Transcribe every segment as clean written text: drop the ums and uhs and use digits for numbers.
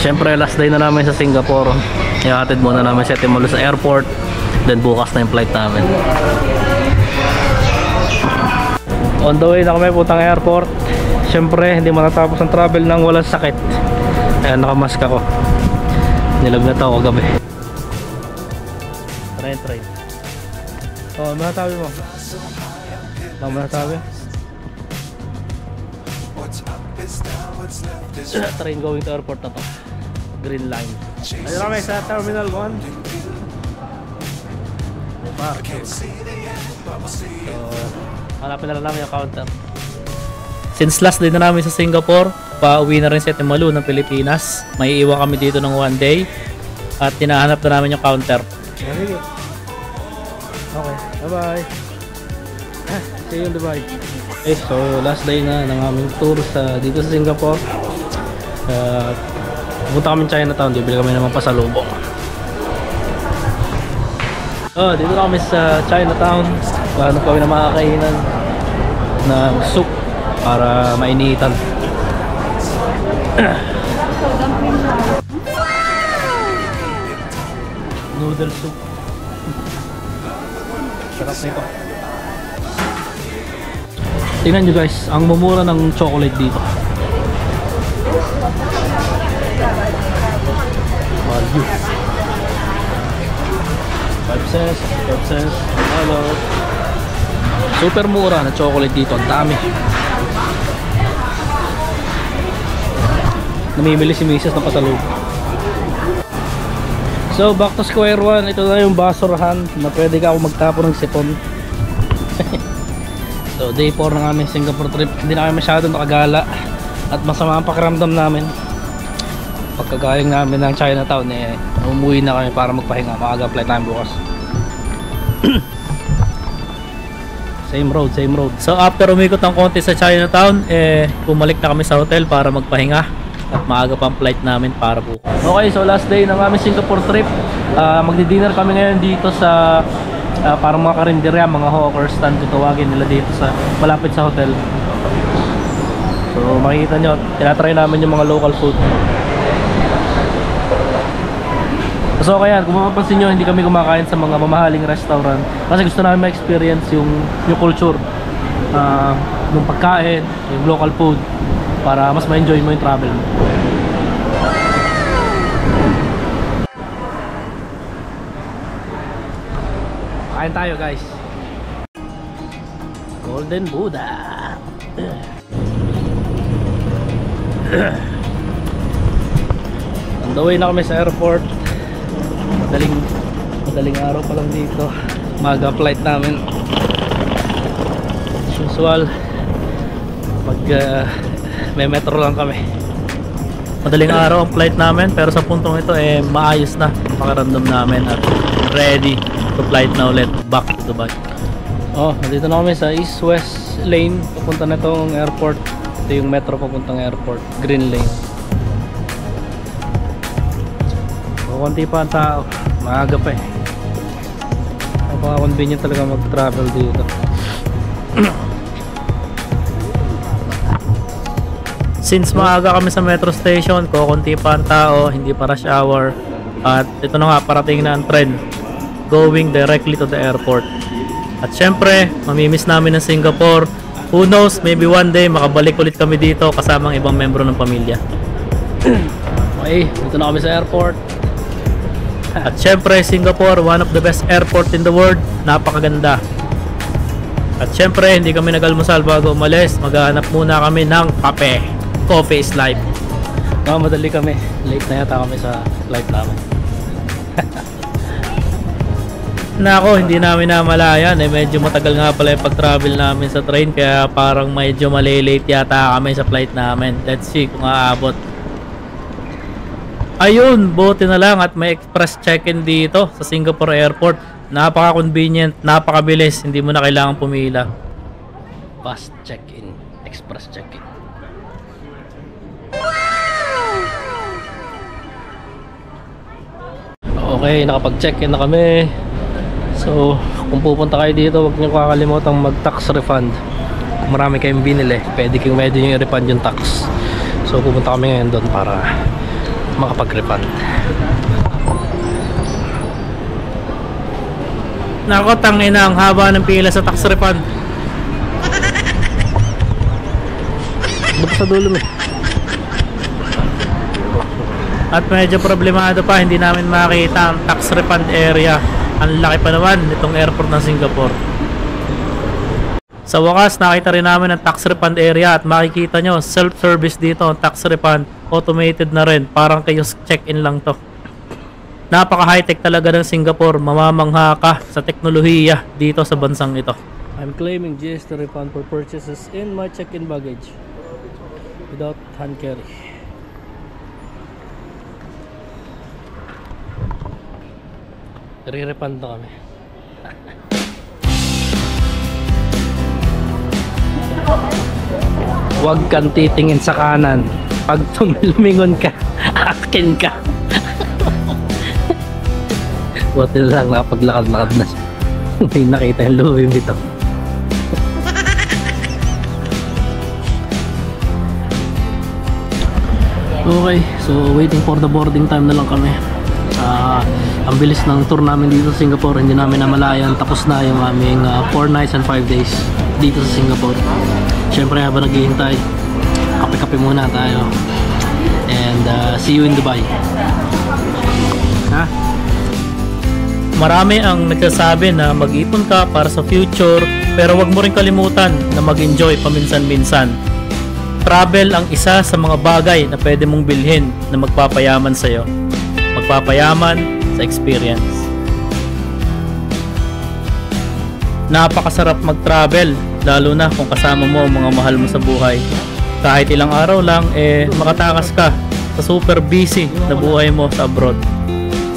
Siyempre last day na namin sa Singapore. Ihatid muna namin si Ate Malu sa airport. Then bukas na yung flight namin. On the way na kami puntang airport. Siyempre hindi matatapos ang travel nang walang sakit. Ayan, nakamask ako. Nilagnat ako kagabi. Train. Oh, mahatabi mo. Mahatabi. Train going to airport na to. Green line. Ayun kami sa Terminal 1. So, hanapin na lang namin yung counter. Since last day na namin sa Singapore, pauwi na rin si Ate Malu ng Pilipinas. May iwan kami dito ng 1 day. At tinahanap na namin yung counter. Okay, bye-bye. See you in Dubai. Okay, so last day na ng aming tour dito sa Singapore. Pupunta kami Chinatown, bibili kami naman pasalubong. Dito na kami sa Chinatown. Paano kami na makakainan ng soup para mainitan. Noodle soup. Sarap nito. Tingnan nyo guys, ang mumura ng chocolate dito. Value. 5 cents. Hello. Super mura na chocolate dito. Ang dami. Namimili si Mrs. ng pasalubong. So back to square one. Ito na yung basurahan na pwede ka ako magtapon ng sipon. So day 4 na kami Singapore trip. Hindi na kami masyadong nakagala at masama ang pakiramdam namin. Pagkagaling namin ng Chinatown umuwi na kami para magpahinga. Maaga flight namin bukas. Same road. So after umikot ng konti sa Chinatown, bumalik na kami sa hotel para magpahinga at maaga pang flight namin para bukas. Okay, so last day ng aming Singapore trip. Magdi-dinner kami ngayon dito sa parang mga karinderya, mga hawkers stand kung tawagin nila dito sa malapit sa hotel. So makikita nyo, tinatry namin yung mga local food. So kaya kung mapapansin nyo, hindi kami kumakain sa mga mamahaling restaurant kasi gusto namin ma-experience yung culture yung pagkain, yung local food para mas ma-enjoy mo yung travel mo. Kain tayo guys. Golden Buddha. On the way na kami sa airport. Madaling araw pa lang dito. Maga flight namin. As usual, may metro lang kami. Madaling araw ang flight namin, pero sa puntong ito maayos na ang pakiramdam namin at ready to flight na ulit back to Dubai. Nandito na kami sa East-West lane papunta na itong airport. Ito yung metro papuntang airport, green lane. Konti pa ang tao, maaga pa napaka-convenient talaga mag-travel dito. Since maaga kami sa metro station, konti pa ang tao, hindi pa rush hour. At ito na nga, parating na ang trend going directly to the airport. At syempre, mamimiss namin ng Singapore. Who knows, maybe one day makabalik ulit kami dito kasama ang ibang membro ng pamilya. Okay, dito na kami sa airport. At syempre, Singapore, one of the best airport in the world. Napakaganda. At syempre, hindi kami nag-almusal bago umalis. Maghahanap muna kami ng kape. Coffee is life. Madali kami. Late na yata kami sa flight namin. Nako, hindi namin namalayan. Medyo matagal nga pala yung pag-travel namin sa train. Kaya parang medyo malilate yata kami sa flight namin. Let's see kung aabot. Ayun, buti na lang at may express check-in dito sa Singapore Airport. Napaka-convenient, napakabilis, hindi mo na kailangan pumila. Fast check-in, express check-in. Okay, nakapag-check-in na kami. So, kung pupunta kayo dito, huwag niyo kakalimutang mag-tax refund. Kung marami kayong binili, pwede yung i-refund yung tax. So, pupunta kami ngayon doon para makapag-refund. Nako, tangina, ang haba ng pila sa tax refund. Buto sa dulo eh. At medyo problemado pa, hindi namin makita ang tax refund area. Ang laki pa naman nitong airport ng Singapore. Sa wakas, nakita rin namin ang tax refund area at makikita nyo, self-service dito ang tax refund. Automated na rin, parang kayo check-in lang to. Napaka high-tech talaga ng Singapore, mamamangha ka sa teknolohiya dito sa bansang ito. I'm claiming GST refund for purchases in my check-in baggage without hand carry. Re-refund na kami. Huwag kang titingin sa kanan. Pag lumingon ka, akin ka. Buti lang nakapaglakad-lakad na siya. May nakita yung Louis Vuitton. Okay, so waiting for the boarding time na lang kami. Ang bilis ng tour namin dito sa Singapore, hindi namin namalayan tapos na yung aming 4 nights and 5 days dito sa Singapore. Syempre habang naghihintay, kape-kape muna tayo and see you in Dubai. Ha? Marami ang nagsasabi na mag-ipon ka para sa future, pero wag mo rin kalimutan na mag-enjoy paminsan-minsan. Travel ang isa sa mga bagay na pwede mong bilhin na magpapayaman sa'yo. Magpapayaman sa experience. Napakasarap mag-travel, lalo na kung kasama mo ang mga mahal mo sa buhay. Kahit ilang araw lang, makatakas ka sa super busy na buhay mo sa abroad.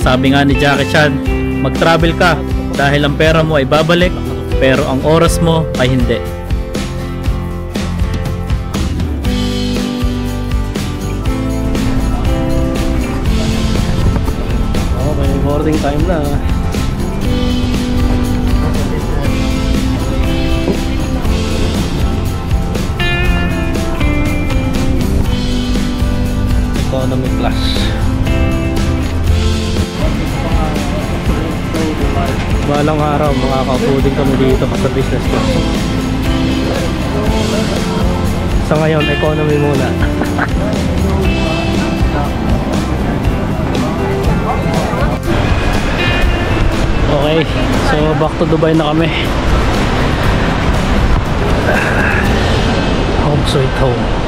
Sabi nga ni Jackie Chan, mag-travel ka dahil ang pera mo ay babalik, pero ang oras mo ay hindi. Boarding time na. Economy class. Balang araw makakaupo din kami dito sa business class. Sa ngayon, economy muna. Okay, so back to Dubai na kami. Home sweet home.